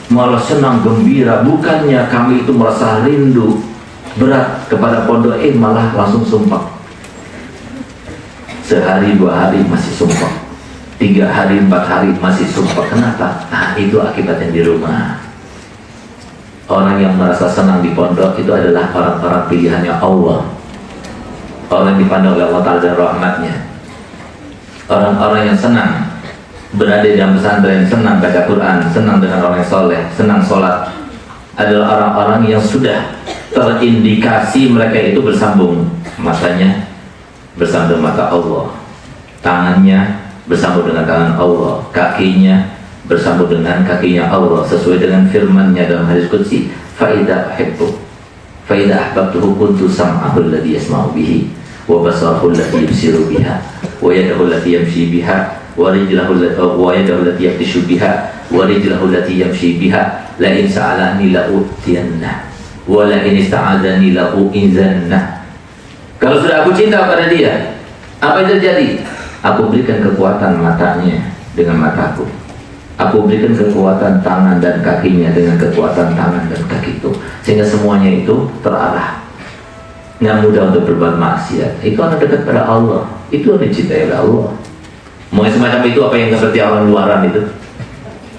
malah senang gembira, bukannya kami itu merasa rindu berat kepada pondok, malah langsung sumpah. Sehari 2 hari masih sumpah, 3 hari 4 hari masih sumpah. Kenapa? Nah, itu akibatnya di rumah. Orang yang merasa senang di pondok itu adalah orang-orang pilihannya Allah, orang yang dipandang oleh Allah Ta'ala dan rahmatnya. Orang-orang yang senang berada di dalam pesantren, senang baca Quran, senang dengan orang yang soleh, senang sholat, adalah orang-orang yang sudah terindikasi mereka itu bersambung, matanya bersambung mata Allah, tangannya bersambung dengan tangan Allah, kakinya bersambung dengan kakinya Allah, sesuai dengan firman-Nya dalam hadis qudsi, fa idza ahbabtuhu kuntu sam'ahu alladhi yasma'u bihi wa basarahu alladhi yubsiru biha wa yadahu allati yamshi biha wa yadahu allati yabtishu biha wa rijlahu allati yamshi biha la in sa'alani la utiyanna wa la in ista'adzani la u'izanna. Kalau sudah aku cinta kepada dia, apa yang terjadi? Aku berikan kekuatan matanya dengan mataku, aku berikan kekuatan tangan dan kakinya dengan kekuatan tangan dan kaki itu, sehingga semuanya itu terarah. Nggak mudah untuk berbuat maksiat. Itu anak dekat pada Allah, itu yang dicintai oleh Allah. Mau semacam itu apa yang seperti orang luaran itu,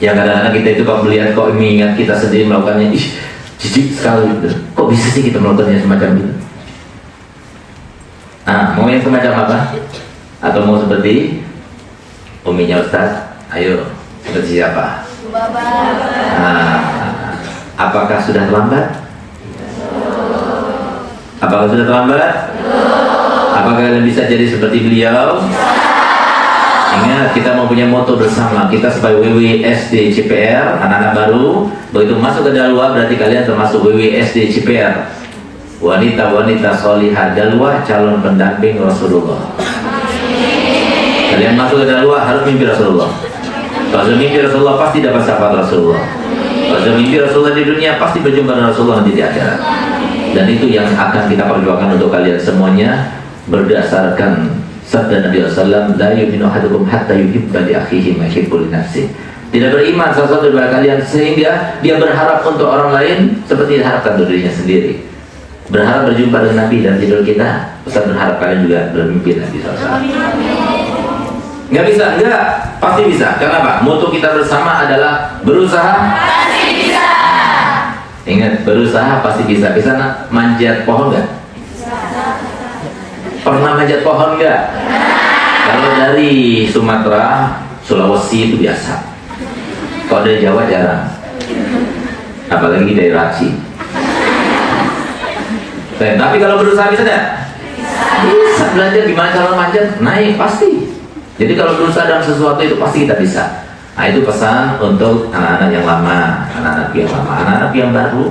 yang kadang-kadang kita itu kalau melihat, kok mengingat kita sendiri melakukannya, jijik sekali gitu. Kok bisa sih kita melakukannya semacam itu? Nah, mau yang semacam apa? Atau mau seperti uminya Ustaz? Ayo, seperti siapa? Nah, apakah sudah terlambat? Apakah sudah terlambat? Apakah kalian bisa jadi seperti beliau? Ingat, kita mau punya moto bersama. Kita sebagai WWSD CPR, anak-anak baru, begitu masuk ke Dalwa berarti kalian termasuk WWSD CPR. wanita-wanita solihah dalwah calon pendamping Rasulullah. Kalian masuk ke dalwah harus mimpi Rasulullah. Kalau sudah mimpi Rasulullah pasti dapat syafaat Rasulullah. Kalau sudah mimpi Rasulullah di dunia pasti berjumpa dengan Rasulullah nanti di akhirat. Dan itu yang akan kita perjuangkan untuk kalian semuanya berdasarkan sabda Nabi SAW, la yu'minu ahadukum hatta yuhibba li akhihi ma yuhibbu li nafsihi. Tidak beriman salah satu dari kalian sehingga dia berharap untuk orang lain seperti diharapkan untuk dirinya sendiri. Berharap berjumpa dengan Nabi dan tidur kita, Ustaz berharap kalian juga bermimpi Nabi SAW. Nggak bisa? Enggak, pasti bisa. Kenapa? Mutu kita bersama adalah berusaha pasti bisa. Ingat, berusaha pasti bisa. Bisa manjat pohon nggak? Pernah manjat pohon nggak? Kalau dari Sumatera, Sulawesi itu biasa. Kalau dari Jawa jarang. Apalagi dari Aceh. Tapi kalau berusaha bisa nggak? Bisa. Belajar gimana cara manjat, naik pasti. Jadi kalau berusaha dalam sesuatu itu pasti kita bisa. Nah, itu pesan untuk anak-anak yang lama, anak-anak yang baru.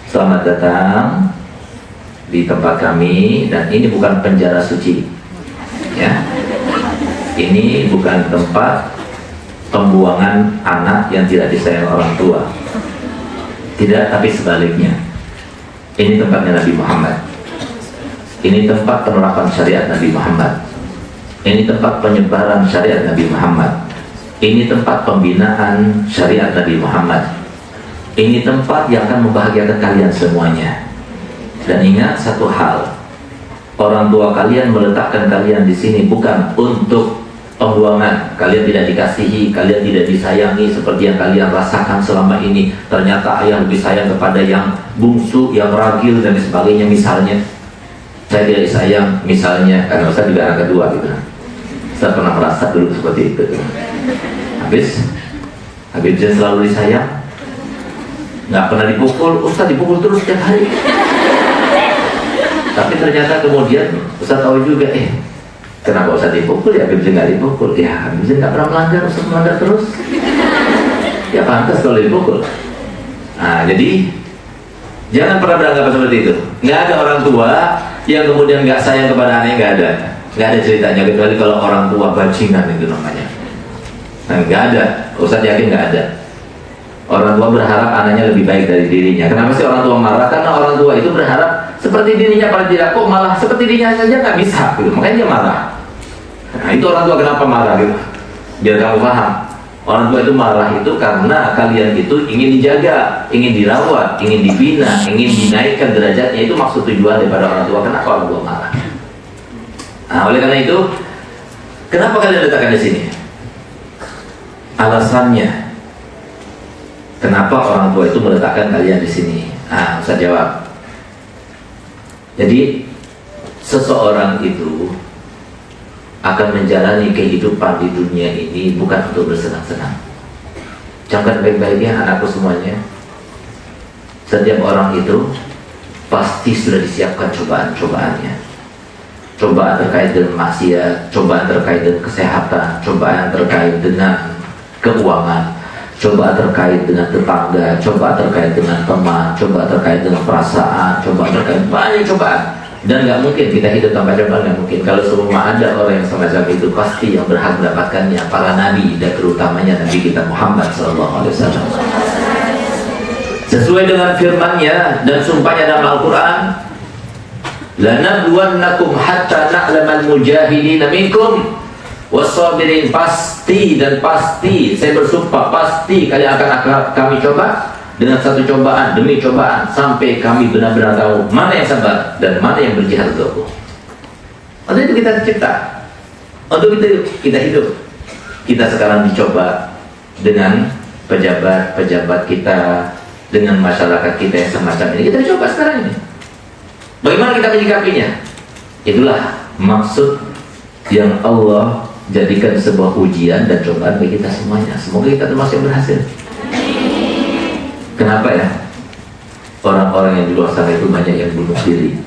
Selamat datang di tempat kami, dan ini bukan penjara suci, ya. Ini bukan tempat pembuangan anak yang tidak disayang orang tua. Tidak, tapi sebaliknya. Ini tempatnya Nabi Muhammad. Ini tempat penerapan syariat Nabi Muhammad. Ini tempat penyebaran syariat Nabi Muhammad. Ini tempat pembinaan syariat Nabi Muhammad. Ini tempat yang akan membahagiakan kalian semuanya. Dan ingat satu hal, orang tua kalian meletakkan kalian di sini bukan untuk pembuangan. Kalian tidak dikasihi, kalian tidak disayangi seperti yang kalian rasakan selama ini. Ternyata ayah lebih sayang kepada yang bungsu, yang ragil dan sebagainya. Misalnya saya tidak disayang, misalnya karena saya juga anak kedua gitu. Saya pernah merasa dulu seperti itu. Habis dia selalu disayang, nggak pernah dipukul. Ustaz dipukul terus setiap hari. Tapi ternyata kemudian Ustaz tahu juga, kenapa Ustaz dipukul ya? Habis nggak dipukul, ya habis nggak pernah melanggar, Ustaz melanggar terus. Ya pantas kalau dipukul. Nah, jadi jangan pernah beranggapan seperti itu. Nggak ada orang tua yang kemudian nggak sayang kepada anaknya, nggak ada ceritanya, kecuali kalau orang tua bajingan itu namanya. Nah, nggak ada. Ustaz yakin nggak ada. Orang tua berharap anaknya lebih baik dari dirinya. Kenapa sih orang tua marah? Karena orang tua itu berharap seperti dirinya, pada tidak, kok malah seperti dirinya saja nggak bisa gitu. Makanya dia marah. Nah, itu orang tua kenapa marah gitu. Biar kamu paham. Orang tua itu marah itu karena kalian itu ingin dijaga, ingin dirawat, ingin dibina, ingin dinaikkan derajatnya. Itu maksud tujuan daripada orang tua. Kenapa orang tua marah? Nah, oleh karena itu, kenapa kalian letakkan di sini? Alasannya, kenapa orang tua itu meletakkan kalian di sini? Nah, saya jawab. Jadi, seseorang itu akan menjalani kehidupan di dunia ini bukan untuk bersenang-senang. Camkan baik-baiknya anakku semuanya. Setiap orang itu pasti sudah disiapkan cobaan-cobaannya. Cobaan terkait dengan maksiat, cobaan terkait dengan kesehatan, cobaan terkait dengan keuangan, cobaan terkait dengan tetangga, cobaan terkait dengan teman, cobaan terkait dengan perasaan, cobaan terkait banyak cobaan. Dan nggak mungkin kita hidup tanpa cobaan, nggak mungkin. Kalau semua ada orang yang semacam itu, pasti yang berhak mendapatkannya para nabi, dan terutamanya Nabi kita Muhammad SAW. Sesuai dengan firman-Nya dan sumpahnya dalam Al-Quran, lanabluwannakum hatta na'lamal mujahidin minkum wassabirin. Pasti dan pasti, saya bersumpah, pasti kalian akan kami coba dengan satu cobaan demi cobaan sampai kami benar-benar tahu mana yang sabar dan mana yang berjihad untukku. Untuk itu kita tercipta, untuk itu kita hidup. Kita sekarang dicoba dengan pejabat-pejabat kita, dengan masyarakat kita yang semacam ini. Kita coba sekarang ini. Bagaimana kita menyikapinya? Itulah maksud yang Allah jadikan sebuah ujian dan cobaan bagi kita semuanya. Semoga kita termasuk yang berhasil. Kenapa ya? Orang-orang yang di luar sana itu banyak yang bunuh diri,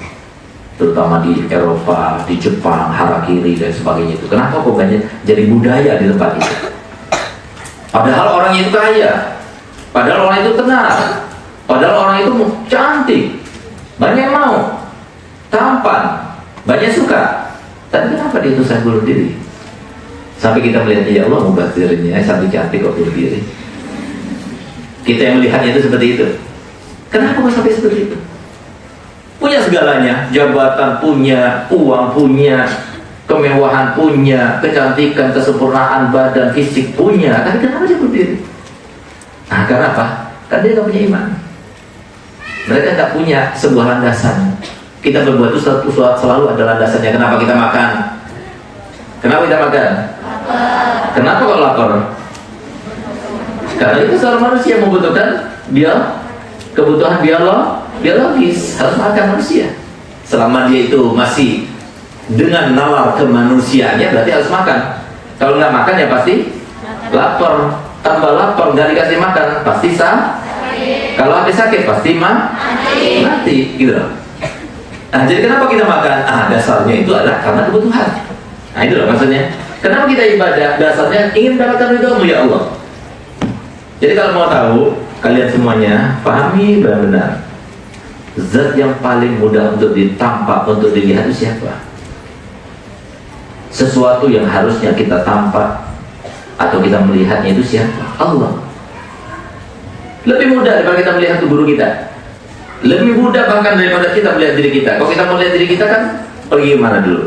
terutama di Eropa, di Jepang, harakiri dan sebagainya itu. Kenapa kok banyak jadi budaya di tempat itu? Padahal orang itu kaya, padahal orang itu tenar, padahal orang itu cantik, banyak mau, tampan, banyak suka. Tapi kenapa dia itu saya bunuh diri? Sampai kita melihat, ya Allah mubazirnya, sampai cantik kok bunuh diri. Kita yang melihatnya itu seperti itu. Kenapa kok sampai seperti itu? Punya segalanya, jabatan punya, uang punya, kemewahan punya, kecantikan, kesempurnaan badan, fisik punya. Tapi kenapa dia bunuh diri? Nah, karena apa? Karena dia tidak punya iman. Mereka tidak punya sebuah landasan. Kita berbuat itu selalu ada landasannya. Kenapa kita makan? Kenapa kita makan? Kenapa kok lapar? Karena itu seorang manusia membutuhkan kebutuhan biologis, harus makan manusia. Selama dia itu masih dengan nalar kemanusiaannya, berarti harus makan. Kalau nggak makan ya pasti lapar. Tambah lapar, nggak dikasih makan pasti kalau habis sakit pasti mati gitu loh. Nah, jadi kenapa kita makan? Dasarnya itu adalah karena kebutuhan. Nah, itu loh maksudnya. Kenapa kita ibadah? Dasarnya ingin mendapatkan ridho-Mu ya Allah. Jadi kalau mau tahu, kalian semuanya pahami benar-benar. Zat yang paling mudah untuk ditampak, untuk dilihat itu siapa? Sesuatu yang harusnya kita tampak atau kita melihatnya itu siapa? Allah. Lebih mudah daripada kita melihat ke guru kita. Lebih mudah bahkan daripada kita melihat diri kita. Kalau kita mau lihat diri kita kan pergi mana dulu?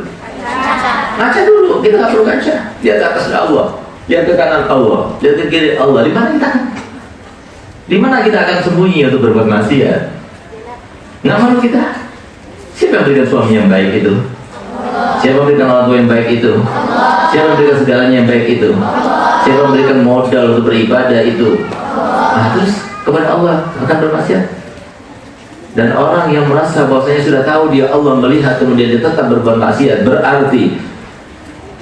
Ngaca dulu, kita nggak perlu ngaca. Lihat ke atas Allah, lihat ke kanan Allah, lihat ke kiri Allah. Di mana kita? Di mana kita akan sembunyi untuk berbuat maksiat? Nggak malu kita. Siapa yang berikan suami yang baik itu? Siapa yang memberikan orang tua yang baik itu? Siapa yang memberikan segalanya yang baik itu? Siapa yang memberikan modal untuk beribadah itu? Nah, terus kepada Allah akan bermaksiat. Dan orang yang merasa bahwasanya sudah tahu dia Allah melihat kemudian dia tetap berbuat maksiat, berarti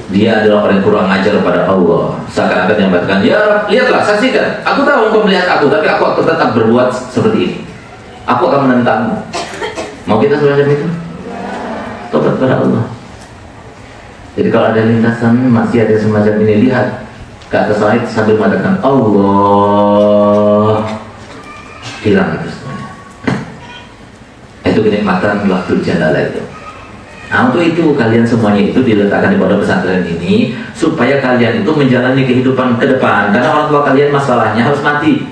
dia adalah orang yang kurang ajar pada Allah. Seakan-akan yang mengatakan, ya Rabb, lihatlah, saksikan, aku tahu engkau melihat aku, tapi aku akan tetap berbuat seperti ini. Aku akan menentangmu. Mau kita semacam itu? Tobat pada Allah. Jadi kalau ada lintasan maksiat yang semacam ini, lihat ke atas langit sambil mengatakan Allah, hilang itu semuanya. Itu kenikmatan waktu jalalah itu. Nah, untuk itu kalian semuanya itu diletakkan di pondok pesantren ini supaya kalian itu menjalani kehidupan ke depan. Karena orang tua kalian masalahnya harus mati.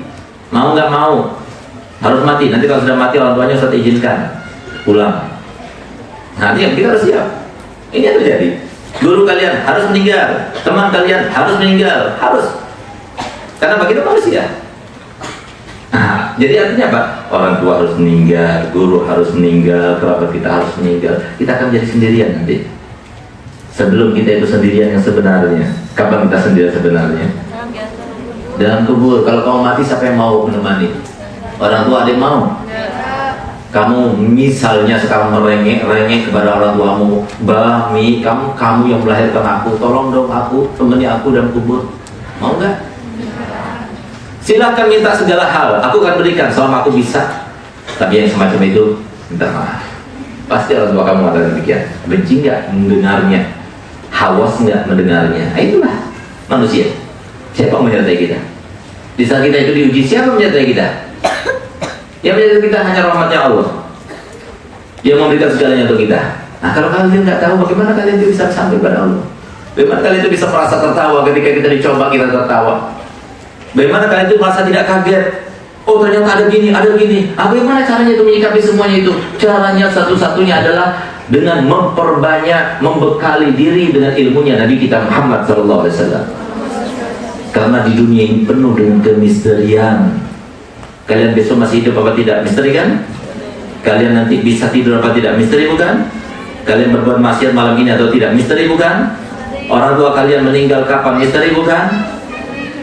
Mau nggak mau harus mati. Nanti kalau sudah mati orang tuanya Ustaz izinkan pulang. Nanti yang kita harus siap. Ini yang terjadi. Guru kalian harus meninggal, teman kalian harus meninggal, harus. Karena kita manusia. Nah, jadi artinya apa? Orang tua harus meninggal, guru harus meninggal, kerabat kita harus meninggal. Kita akan jadi sendirian nanti. Sebelum kita itu sendirian yang sebenarnya. Kapan kita sendirian sebenarnya? Dalam kubur. Kalau kamu mati, siapa yang mau menemani? Orang tua ada yang mau? Kamu misalnya sekarang merengek kepada orang tuamu, Mbah, Mi, kamu yang melahirkan aku, tolong dong aku, temani aku dalam kubur. Mau nggak? Silakan minta segala hal, aku akan berikan selama aku bisa. Tapi yang semacam itu, minta maaf. Pasti orang tua kamu ada demikian. Benci nggak mendengarnya? Hawas nggak mendengarnya? Nah, itulah manusia. Siapa yang menyertai kita? Di saat kita itu diuji, siapa yang menyertai kita? Yang menyertai kita hanya rahmatnya Allah yang memberikan segalanya untuk kita. Nah, kalau kalian nggak tahu, bagaimana kalian itu bisa sampai pada Allah? Bagaimana kalian itu bisa merasa tertawa ketika kita dicoba, kita tertawa? Bagaimana kalian itu merasa tidak kaget? Oh, ternyata ada gini, ada gini. Bagaimana caranya itu menyikapi semuanya itu? Caranya satu-satunya adalah dengan memperbanyak, membekali diri dengan ilmunya Nabi kita Muhammad SAW. Karena di dunia ini penuh dengan kemisterian. Kalian besok masih hidup apa tidak? Misteri kan? Kalian nanti bisa tidur apa tidak? Misteri bukan? Kalian berbuat maksiat malam ini atau tidak? Misteri bukan? Orang tua kalian meninggal kapan? Misteri bukan?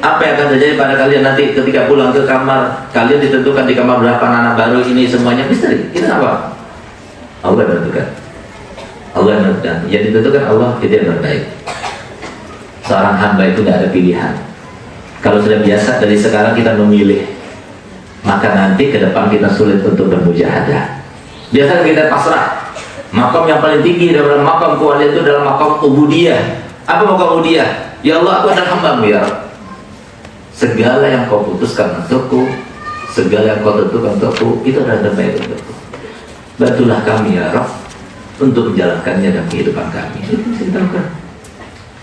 Apa yang akan terjadi pada kalian nanti ketika pulang ke kamar? Kalian ditentukan di kamar berapa anak baru, ini semuanya misteri. Itu apa? Allah yang menentukan. Allah yang menentukan. Yang ditentukan Allah, itu yang terbaik. Seorang hamba itu tidak ada pilihan. Kalau sudah biasa dari sekarang kita memilih, maka nanti ke depan kita sulit untuk bermujahadah. Biasanya kita pasrah. Makam yang paling tinggi dalam makam kualitas itu adalah makam ubudiyah. Apa makam ubudiyah? Ya Allah, aku adalah hamba-Mu ya Rabb. Segala yang Kau putuskan untukku, segala yang Kau tentukan untukku, itu adalah terbaik untukku. Bantulah kami ya Rabb untuk menjalankannya dalam kehidupan kami. Itu bisa kita lakukan.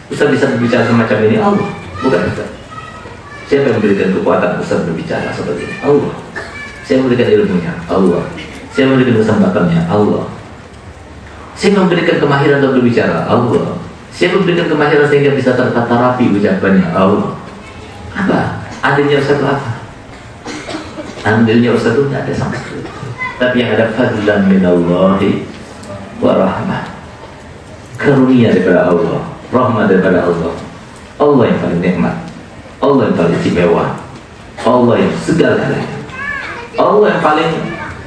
Ustaz bisa berbicara semacam ini? Allah, bukan Ustaz. Siapa yang memberikan kekuatan Ustaz berbicara seperti ini? Allah. Siapa yang memberikan ilmunya? Allah. Siapa yang memberikan kesempatannya? Allah. Siapa yang memberikan kemahiran untuk berbicara? Allah. Siapa yang memberikan kemahiran sehingga bisa tertata rapi ucapannya? Allah. Apa? Adanya Ustaz itu apa? Andilnya Ustaz itu tidak ada sama sekali. Tapi yang ada fadlan minallahi wa rahmah, karunia daripada Allah, rahmat daripada Allah. Allah yang paling nikmat, Allah yang paling istimewa, Allah yang segala-galanya, Allah yang paling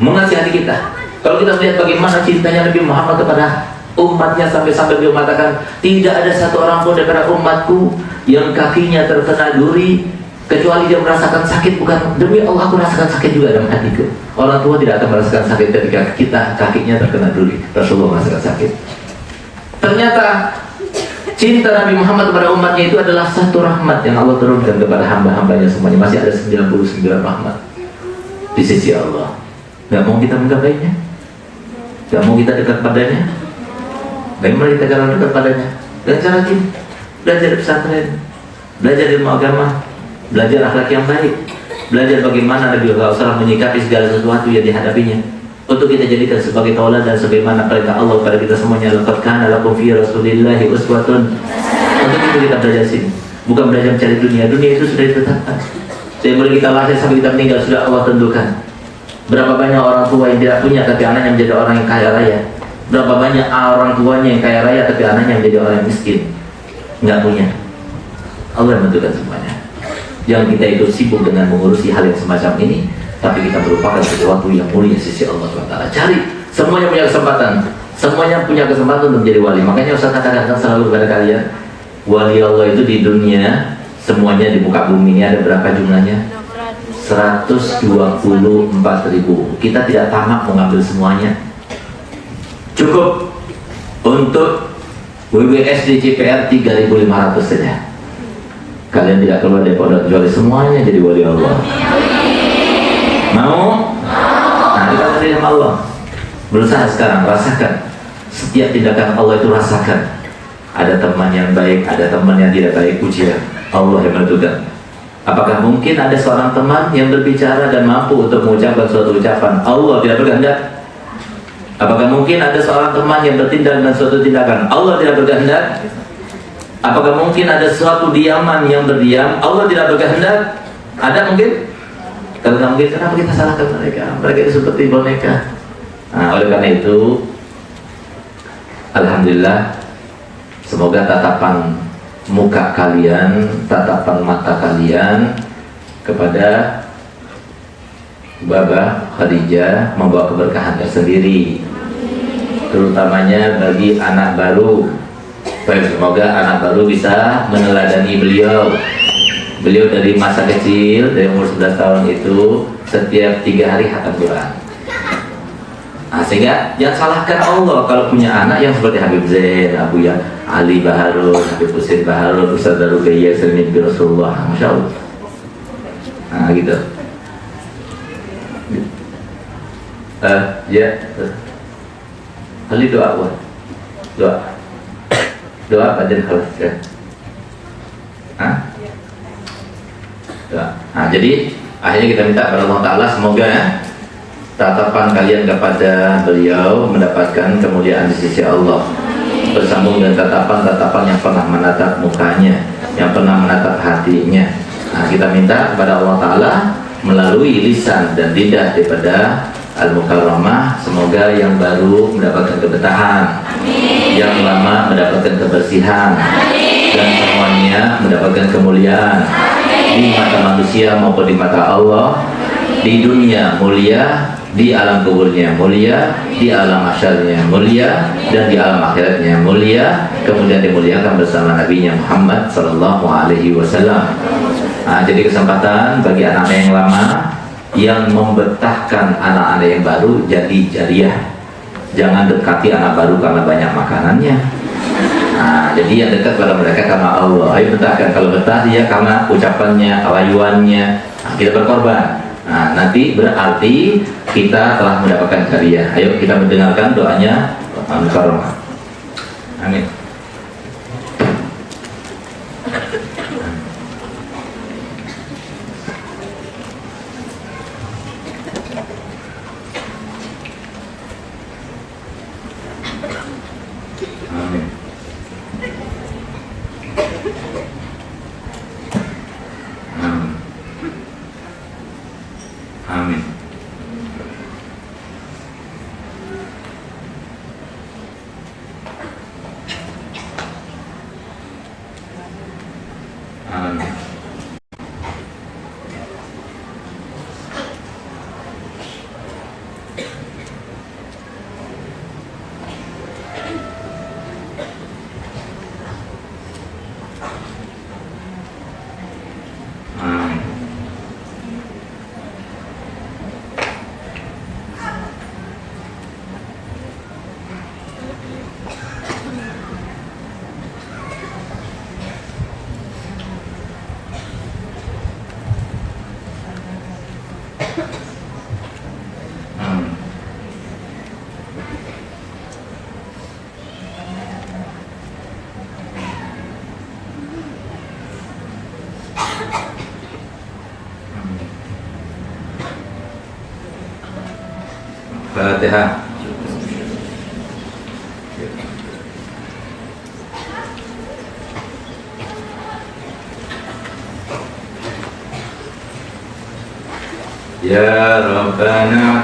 mengasihani kita. Kalau kita melihat bagaimana cintanya Nabi Muhammad kepada umatnya, sampai-sampai beliau mengatakan, tidak ada satu orang pun daripada umatku yang kakinya terkena duri kecuali dia merasakan sakit. Bukan demi Allah, aku merasakan sakit juga dalam hatiku. Orang tua tidak akan merasakan sakit ketika kita kakinya terkena duri. Rasulullah merasakan sakit. Ternyata cinta Nabi Muhammad kepada umatnya itu adalah satu rahmat yang Allah turunkan kepada hamba-hambanya semuanya. Masih ada 99 rahmat di sisi Allah. Gak mau kita menggapainya, gak mau kita dekat padanya. Bagaimana kita kalau dekat padanya? Dengan cara ini, belajar di pesantren, belajar ilmu agama, belajar akhlak yang baik, belajar bagaimana Nabi SAW menyikapi segala sesuatu yang dihadapinya, untuk kita jadikan sebagai tauladan sebagaimana perintah Allah kepada kita semuanya. Laqad kana lakum fi Rasulillahi uswatun. Untuk itu kita belajar sini, bukan belajar mencari dunia. Dunia itu sudah ditetapkan. Dari mulai kita lahir sampai kita meninggal sudah Allah tentukan. Berapa banyak orang tua yang tidak punya tapi anaknya menjadi orang yang kaya raya. Berapa banyak orang tuanya yang kaya raya tapi anaknya menjadi orang yang miskin, nggak punya. Allah yang menentukan semuanya. Yang kita itu sibuk dengan mengurusi hal yang semacam ini, tapi kita merupakan sesuatu yang mulia sisi Allah SWT. Cari, semuanya punya kesempatan, semuanya punya kesempatan untuk menjadi wali. Makanya Ustaz katakan selalu kepada kalian, wali Allah itu di dunia semuanya di muka bumi ini ada berapa jumlahnya? 124.000. Kita tidak tamak mengambil semuanya. Cukup untuk WWS di CPR 3.500 saja. Kalian tidak keluar dari pondok kecuali semuanya jadi wali Allah. Mau? Nah, kita dari sama Allah. Berusaha sekarang, rasakan. Setiap tindakan Allah itu rasakan. Ada teman yang baik, ada teman yang tidak baik, ujian. Allah yang menentukan. Apakah mungkin ada seorang teman yang berbicara dan mampu untuk mengucapkan suatu ucapan? Allah tidak berkehendak. Apakah mungkin ada seorang teman yang bertindak dengan suatu tindakan? Allah tidak berkehendak. Apakah mungkin ada suatu diaman yang berdiam? Allah tidak berkehendak. Ada mungkin? Kalau tidak mungkin, kenapa kita salahkan mereka? Mereka itu seperti boneka. Nah, oleh karena itu, alhamdulillah, semoga tatapan muka kalian, tatapan mata kalian kepada Baba Khadijah membawa keberkahan tersendiri, terutamanya bagi anak baru. Baik, semoga anak baru bisa meneladani beliau. Beliau dari masa kecil, dari umur 11 tahun itu setiap 3 hari khatam Quran. Nah, sehingga jangan salahkan Allah kalau punya anak yang seperti Habib Zain, Abu Ya Ali Baharun, Habib Husin Baharun, Ustaz Darugaya Sering Nabi Rasulullah, Masya Allah. Nah gitu. Ya, kali doa buat doa apa dan halas ya. Doa. Nah, jadi akhirnya kita minta kepada Allah Ta'ala semoga tatapan kalian kepada beliau mendapatkan kemuliaan di sisi Allah, bersambung dengan tatapan-tatapan yang pernah menatap mukanya, yang pernah menatap hatinya. Nah, kita minta kepada Allah Ta'ala melalui lisan dan lidah daripada Al-Mukarramah, semoga yang baru mendapatkan keberkahan, yang lama mendapatkan kebersihan, dan semuanya mendapatkan kemuliaan di mata manusia maupun di mata Allah, di dunia mulia, di alam kuburnya mulia, di alam mahsyarnya mulia, dan di alam akhiratnya mulia, kemudian dimuliakan bersama Nabi Muhammad sallallahu alaihi wasallam. Nah, jadi kesempatan bagi anak-anak yang lama yang membetahkan anak-anak yang baru jadi jariah. Jangan dekati anak baru karena banyak makanannya. Nah, jadi yang dekat pada mereka karena Allah. Ayo betahkan, kalau betah dia karena ucapannya, rayuannya. Nah, kita berkorban. Nah, nanti berarti kita telah mendapatkan hadiah. Ayo kita mendengarkan doanya Mukarramah. Amin. Amin. Amin. Amin. Amin. Amin. Fatihah. Ya Rabbana